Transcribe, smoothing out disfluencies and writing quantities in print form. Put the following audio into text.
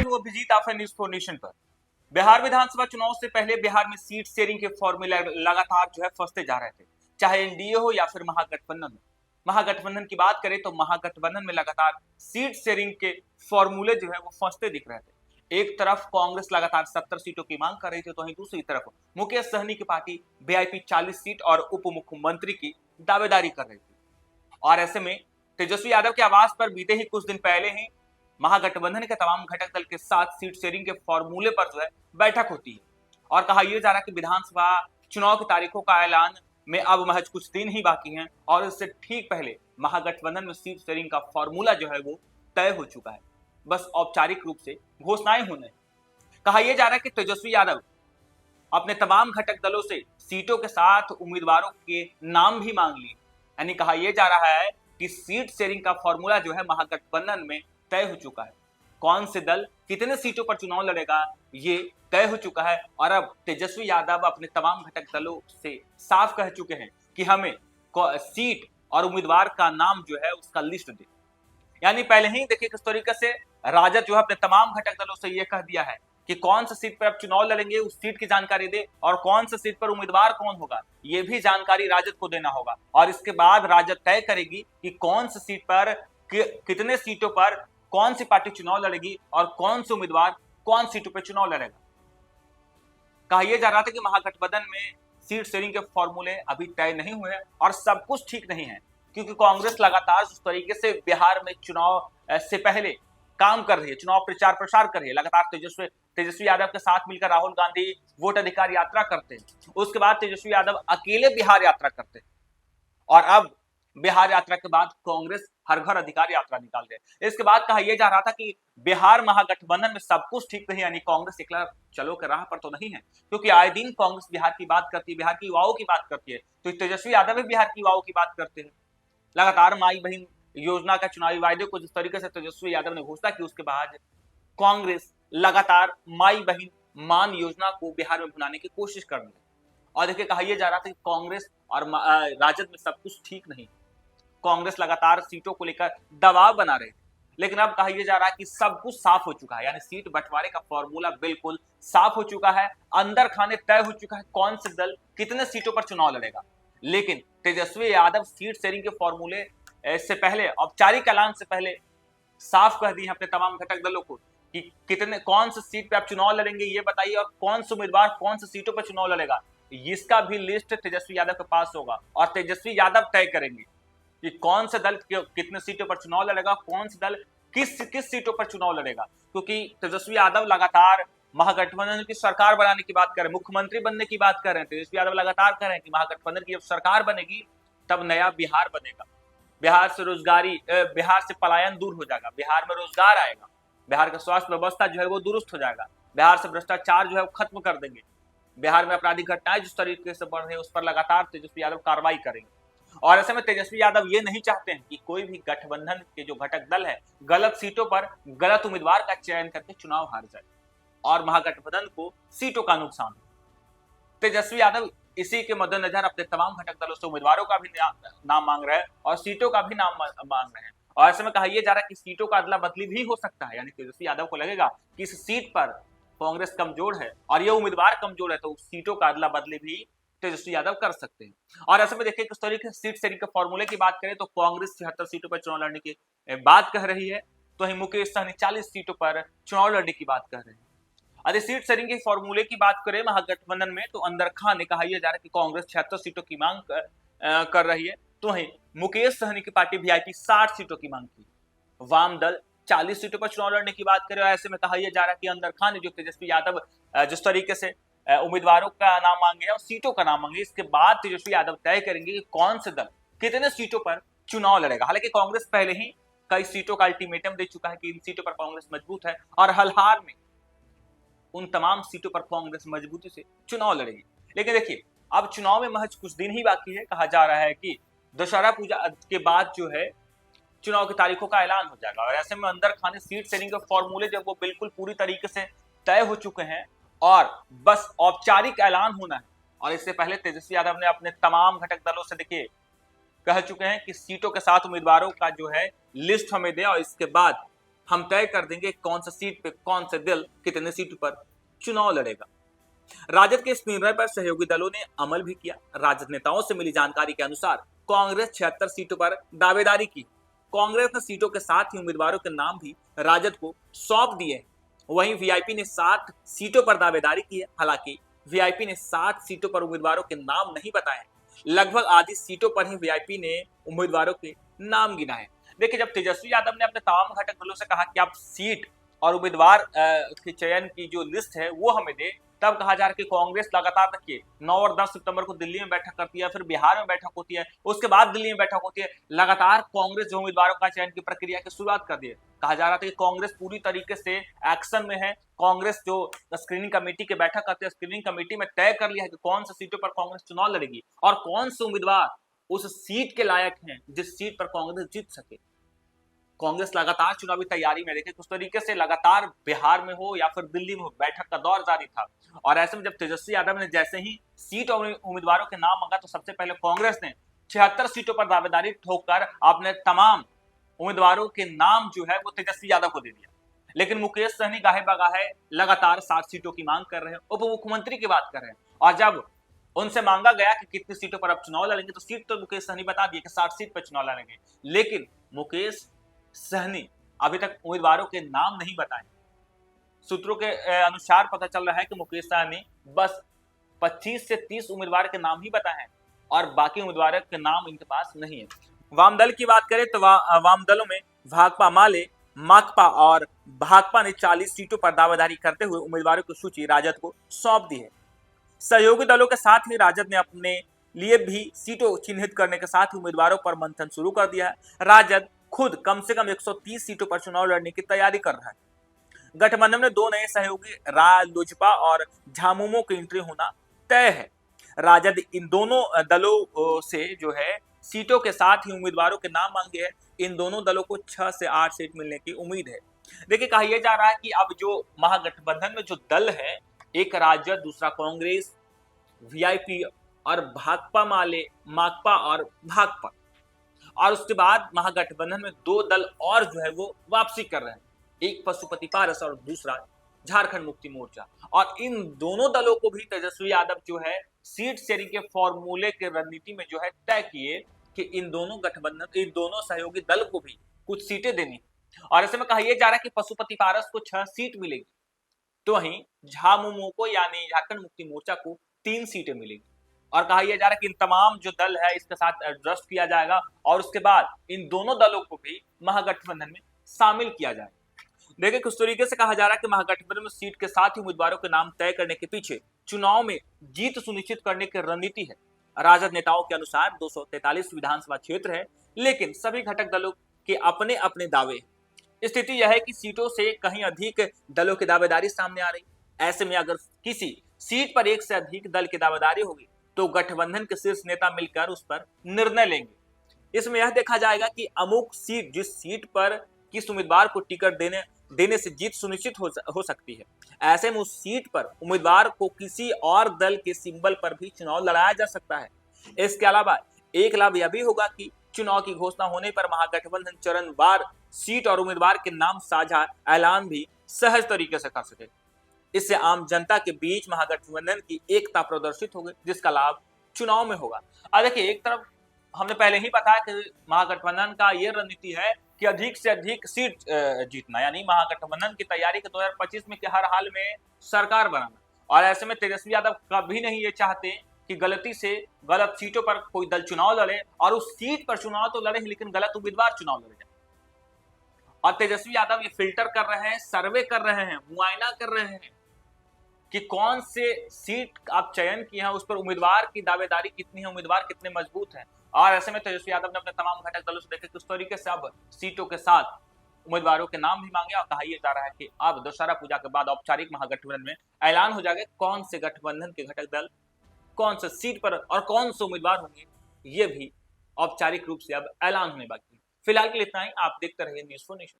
मैं हूं अभिजीत, आप हैं न्यूज फॉर नेशन पर। बिहार विधानसभा चुनाव से पहले बिहार में सीट शेयरिंग के फॉर्मूले लगातार फंसते जा रहे थे, चाहे एनडीए हो या फिर महागठबंधन हो। महागठबंधन की बात करें तो महागठबंधन में लगातार सीट शेयरिंग के फॉर्मूले वो फंसते दिख रहे थे। एक तरफ कांग्रेस लगातार 70 सीटों की मांग कर रही थी, तो वहीं दूसरी तरफ मुकेश सहनी की पार्टी वीआईपी 40 सीट और उप मुख्यमंत्री की दावेदारी कर रही थी। और ऐसे में तेजस्वी यादव के आवास पर बीते ही कुछ दिन पहले ही महागठबंधन के तमाम घटक दल के साथ सीट शेयरिंग के फॉर्मूले पर बैठक होती है और कहा यह जा रहा है कि विधानसभा चुनाव की तारीखों का ऐलान में अब महज कुछ दिन ही बाकी हैं और इससे ठीक पहले महागठबंधन में सीट शेयरिंग का फॉर्मूला वो तय हो चुका है। बस औपचारिक रूप से घोषणाएं होने। कहा यह जा रहा है कि तेजस्वी यादव अपने तमाम घटक दलों से सीटों के साथ उम्मीदवारों के नाम भी मांग लिए। यानी कहा यह जा रहा है कि सीट शेयरिंग का फॉर्मूला महागठबंधन में तय हो चुका है। कौन से दल कितने सीटों पर चुनाव लड़ेगा ये तय हो चुका है और अब तेजस्वी यादव अपने तमाम घटक दलों से साफ कह चुके हैं कि हमें सीट और उम्मीदवार का नाम उसका लिस्ट दे। यानी पहले ही देखिए किस तरीके से राजद अपने तमाम घटक दलों से यह कह दिया है कि कौन सी सीट पर आप चुनाव लड़ेंगे उस सीट की जानकारी दे और कौन सी सीट पर उम्मीदवार कौन होगा ये भी जानकारी राजद को देना होगा। और इसके बाद राजद तय करेगी कि कौन सी सीट पर कितने सीटों पर कौन सी पार्टी चुनाव लड़ेगी और कौन से उम्मीदवार कौन सीटों पर चुनाव लड़ेगा। कहा यह जा रहा था कि महागठबंधन में सीट शेयरिंग के फॉर्मूले अभी तय नहीं हुए और सब कुछ ठीक नहीं है, क्योंकि कांग्रेस लगातार जिस तरीके से बिहार में चुनाव से पहले काम कर रही है, चुनाव प्रचार प्रसार कर रही है। लगातार तेजस्वी यादव के साथ मिलकर राहुल गांधी वोट अधिकार यात्रा करते हैं, उसके बाद तेजस्वी यादव अकेले बिहार यात्रा करते हैं और अब बिहार यात्रा के बाद कांग्रेस हर घर अधिकार यात्रा निकाल रहे। इसके बाद कहा यह जा रहा था कि बिहार महागठबंधन में सब कुछ ठीक नहीं, यानी कांग्रेस एकला चलो के राह पर तो नहीं है, क्योंकि आए दिन कांग्रेस बिहार की बात करती है, बिहार की युवाओं की बात करती है, तो तेजस्वी यादव भी बिहार की युवाओं की बात करते हैं। लगातार माई बहन योजना का चुनावी वायदे को जिस तरीके से तेजस्वी यादव ने घोषणा की, उसके बाद कांग्रेस लगातार माई बहन मान योजना को बिहार में भुनाने की कोशिश कर रही है। और देखिए कहा यह जा रहा था कि कांग्रेस और राजद में सब कुछ ठीक नहीं, कांग्रेस लगातार सीटों को लेकर दबाव बना रही थी, लेकिन अब कहा यह जा रहा है कि सब कुछ साफ हो चुका है। यानी सीट बंटवारे का फॉर्मूला बिल्कुल साफ हो चुका है, अंदर खाने तय हो चुका है कौन से दल कितने सीटों पर चुनाव लड़ेगा। लेकिन तेजस्वी यादव सीट शेयरिंग के फॉर्मूले से पहले, औपचारिक ऐलान से पहले साफ कह दी है अपने तमाम घटक दलों को कि कितने कौन से सीट पे आप चुनाव लड़ेंगे ये बताइए और कौन से उम्मीदवार कौन से सीटों पर चुनाव लड़ेगा। इसका भी लिस्ट तेजस्वी यादव के पास होगा और तेजस्वी यादव तय करेंगे कि कौन से दल कितने सीटों पर चुनाव लड़ेगा, कौन से दल किस सीटों पर चुनाव लड़ेगा। क्योंकि तेजस्वी यादव लगातार महागठबंधन की सरकार बनाने की बात कर रहे हैं, मुख्यमंत्री बनने की बात कर रहे हैं। तेजस्वी यादव लगातार कह रहे हैं कि महागठबंधन की जब सरकार बनेगी तब नया बिहार बनेगा, बिहार से पलायन दूर हो जाएगा, बिहार में रोजगार आएगा, बिहार का स्वास्थ्य व्यवस्था वो दुरुस्त हो जाएगा, बिहार से भ्रष्टाचार वो खत्म कर देंगे, बिहार में आपराधिक घटनाएं जिस तरीके से बढ़ रही है उस पर लगातार तेजस्वी यादव कार्रवाई करेंगे। और ऐसे में तेजस्वी यादव ये नहीं चाहते हैं कि कोई भी गठबंधन के जो घटक दल है गलत सीटों पर गलत उम्मीदवार का चयन करके चुनाव हार जाए और महागठबंधन को सीटों का नुकसान हो। तेजस्वी यादव इसी के मद्देनजर अपने तमाम घटक दलों से उम्मीदवारों का भी नाम मांग रहे हैं और सीटों का भी नाम मांग रहे हैं। और ऐसे में कहा यह जा रहा है कि सीटों का अदला बदली भी हो सकता है। यानी तेजस्वी यादव को लगेगा कि इस सीट पर कांग्रेस कमजोर है और ये उम्मीदवार कमजोर है, तो सीटों का अदला बदली भी तेजस्वी यादव कर सकते हैं। और ऐसे में देखिए किस तरीके से सीट शेयरिंग के फॉर्मूले की बात करें तो कांग्रेस 76 सीटों पर चुनाव लड़ने की बात कह रही है, तो वहीं मुकेश सहनी 40 सीटों पर चुनाव लड़ने की बात कर रहे हैं। अरे सीट शेयरिंग के फॉर्मूले की बात करें महागठबंधन में तो अंदर खान ने कहा यह जा रहा है कि कांग्रेस 76 सीटों की मांग कर रही है, तो वहीं मुकेश सहनी की पार्टी वीआईपी 60 सीटों की मांग की, वाम दल 40 सीटों पर चुनाव लड़ने की बात करें। ऐसे में कहा यह जा रहा है कि अंदर खान ने जो तेजस्वी यादव जिस तरीके से उम्मीदवारों का नाम मांगे और सीटों का नाम मांगे, इसके बाद तेजस्वी यादव तय करेंगे कि कौन से दल कितने सीटों पर चुनाव लड़ेगा। हालांकि कांग्रेस पहले ही कई सीटों का अल्टीमेटम दे चुका है कि इन सीटों पर कांग्रेस मजबूत है और हाल में उन तमाम सीटों पर कांग्रेस मजबूती से चुनाव लड़ेगी। लेकिन देखिए अब चुनाव में महज कुछ दिन ही बाकी है। कहा जा रहा है कि दशहरा पूजा के बाद चुनाव की तारीखों का ऐलान हो जाएगा और ऐसे में अंदर खाने सीट शेयरिंग के फॉर्मूले वो बिल्कुल पूरी तरीके से तय हो चुके हैं और बस औपचारिक ऐलान होना है। और इससे पहले तेजस्वी यादव ने अपने तमाम घटक दलों से देखिए कह चुके हैं कि सीटों के साथ उम्मीदवारों का लिस्ट हमें दें और इसके बाद हम तय कर देंगे कौन सा सीट पे कौन सा दल कितने सीट पर चुनाव लड़ेगा। राजद के इस निर्णय पर सहयोगी दलों ने अमल भी किया। राजद नेताओं से मिली जानकारी के अनुसार कांग्रेस 76 सीटों पर दावेदारी की। कांग्रेस ने सीटों के साथ ही उम्मीदवारों के नाम भी राजद को सौंप दिए हैं। वहीं वीआईपी ने 7 सीटों पर दावेदारी की है। हालांकि वीआईपी ने 7 सीटों पर उम्मीदवारों के नाम नहीं बताए। लगभग आधी सीटों पर ही वीआईपी ने उम्मीदवारों के नाम गिनाए। देखिए, जब तेजस्वी यादव ने अपने तमाम घटक दलों से कहा कि आप सीट और उम्मीदवार के चयन की जो लिस्ट है वो हमें दे, तब कहा जा रहा है कि कांग्रेस लगातार देखिए 9 और 10 सितंबर को दिल्ली में बैठक करती है, फिर बिहार में बैठक होती है, उसके बाद दिल्ली में बैठक होती है। लगातार कांग्रेस जो उम्मीदवारों का चयन की प्रक्रिया की शुरुआत कर दी है। कहा जा रहा था कि कांग्रेस पूरी तरीके से एक्शन में है। कांग्रेस जो स्क्रीनिंग कमेटी की बैठक करती है, स्क्रीनिंग कमेटी में तय कर लिया है कि कौन सी सीटों पर कांग्रेस चुनाव लड़ेगी और कौन से उम्मीदवार उस सीट के लायक हैं जिस सीट पर कांग्रेस जीत सके। कांग्रेस लगातार चुनावी तैयारी में, देखिए किस तरीके से लगातार बिहार में हो या फिर दिल्ली में हो, बैठक का दौर जारी था। और ऐसे में जब तेजस्वी यादव ने जैसे ही सीट और उम्मीदवारों के नाम मांगा तो सबसे पहले कांग्रेस ने 76 सीटों पर दावेदारी ठोककर अपने तमाम उम्मीदवारों के नाम जो है वो तेजस्वी यादव को दे दिया। लेकिन मुकेश सहनी गाहे बगाहे लगातार 7 सीटों की मांग कर रहे हैं, उप मुख्यमंत्री की बात कर रहे हैं। और जब उनसे मांगा गया कि कितनी सीटों पर अब चुनाव लड़ेंगे तो सीट तो मुकेश सहनी बता दिए कि 60 सीट पर चुनाव लड़ेंगे। लेकिन मुकेश सहनी अभी तक उम्मीदवारों के नाम नहीं बताए। सूत्रों के अनुसार पता चल रहा है कि मुकेश सहनी बस 25 से 30 उम्मीदवार के नाम ही बताए हैं और बाकी उम्मीदवारों के नाम इनके पास नहीं है। वाम दल की बात करें तो वाम दलों में भाकपा माले, माकपा और भाकपा ने 40 सीटों पर दावेदारी करते हुए उम्मीदवारों की सूची राजद को सौंप दी है। सहयोगी दलों के साथ ही राजद ने अपने लिए भी सीटों चिन्हित करने के साथ ही उम्मीदवारों पर मंथन शुरू कर दिया है। राजद खुद कम से कम 130 सीटों पर चुनाव लड़ने की तैयारी कर रहा है। गठबंधन में 2 नए सहयोगी लोजपा और झामुमो की एंट्री होना तय है। राजद इन दोनों दलों से जो है सीटों के साथ ही उम्मीदवारों के नाम मांगे हैं। इन दोनों दलों को 6 से 8 सीट मिलने की उम्मीद है। देखिए, कहा यह जा रहा है कि अब जो महागठबंधन में जो दल है, एक राजद, दूसरा कांग्रेस, वीआईपी और भाकपा माले, माकपा और भाकपा, और उसके बाद महागठबंधन में 2 दल और जो है वो वापसी कर रहे हैं, एक पशुपति पारस और दूसरा झारखंड मुक्ति मोर्चा। और इन दोनों दलों को भी तेजस्वी यादव जो है सीट शेयरिंग के फॉर्मूले के रणनीति में जो है तय किए कि इन दोनों सहयोगी दल को भी कुछ सीटें देनी। और ऐसे में कहा यह जा रहा है कि पशुपति पारस को 6 सीट मिलेगी, तो वहीं झामुमो को यानी झारखंड मुक्ति मोर्चा को 3 सीटें मिलेगी। और कहा यह जा रहा है कि इन तमाम जो दल है इसके साथ एडजस्ट किया जाएगा और उसके बाद इन दोनों दलों को भी महागठबंधन में शामिल किया जाएगा। देखिए, किस तरीके से कहा जा रहा है कि महागठबंधन में सीट के साथ ही उम्मीदवारों के नाम तय करने के पीछे चुनाव में जीत सुनिश्चित करने की रणनीति है। राजद नेताओं के अनुसार 243 विधानसभा क्षेत्र है, लेकिन सभी घटक दलों के अपने अपने दावे। स्थिति यह है कि सीटों से कहीं अधिक दलों की दावेदारी सामने आ रही। ऐसे में अगर किसी सीट पर एक से अधिक दल की दावेदारी होगी तो गठबंधन के शीर्ष नेता मिलकर उस पर निर्णय लेंगे। इसमें यह देखा जाएगा कि अमुक सीट, जिस सीट पर किस उम्मीदवार को टिकट देने से जीत सुनिश्चित हो सकती है। ऐसे में उस सीट पर उम्मीदवार को किसी और दल के सिंबल पर भी चुनाव लड़ाया जा सकता है। इसके अलावा एक लाभ यह भी होगा कि चुनाव की घोषणा होने पर महागठबंधन चरणवार सीट और उम्मीदवार के नाम साझा ऐलान भी सहज तरीके से कर सके। इससे आम जनता के बीच महागठबंधन की एकता प्रदर्शित होगी, जिसका लाभ चुनाव में होगा। अब देखिए, एक तरफ हमने पहले ही बताया कि महागठबंधन का ये रणनीति है कि अधिक से अधिक सीट जीतना, यानी महागठबंधन की तैयारी के 2025 में कि हर हाल में सरकार बनाना। और ऐसे में तेजस्वी यादव कभी नहीं ये चाहते कि गलती से गलत सीटों पर कोई दल चुनाव लड़े और उस सीट पर चुनाव तो लड़े लेकिन गलत उम्मीदवार चुनाव लड़े जाए। और तेजस्वी यादव ये फिल्टर कर रहे हैं, सर्वे कर रहे हैं, मुआयना कर रहे हैं कि कौन से सीट आप चयन किए हैं, उस पर उम्मीदवार की दावेदारी कितनी है, उम्मीदवार कितने मजबूत हैं। और ऐसे में तेजस्वी यादव ने अपने तमाम घटक दलों से देखे किस तरीके से अब सीटों के साथ उम्मीदवारों के नाम भी मांगे। और कहा यह जा रहा है कि अब दशहरा पूजा के बाद औपचारिक महागठबंधन में ऐलान हो जाएगा कौन से गठबंधन के घटक दल कौन से सीट पर और कौन से उम्मीदवार होंगे, ये भी औपचारिक रूप से अब ऐलान होने बाकी है। फिलहाल के लिए इतना ही। आप देखते रहिए न्यूज़4 नेशन।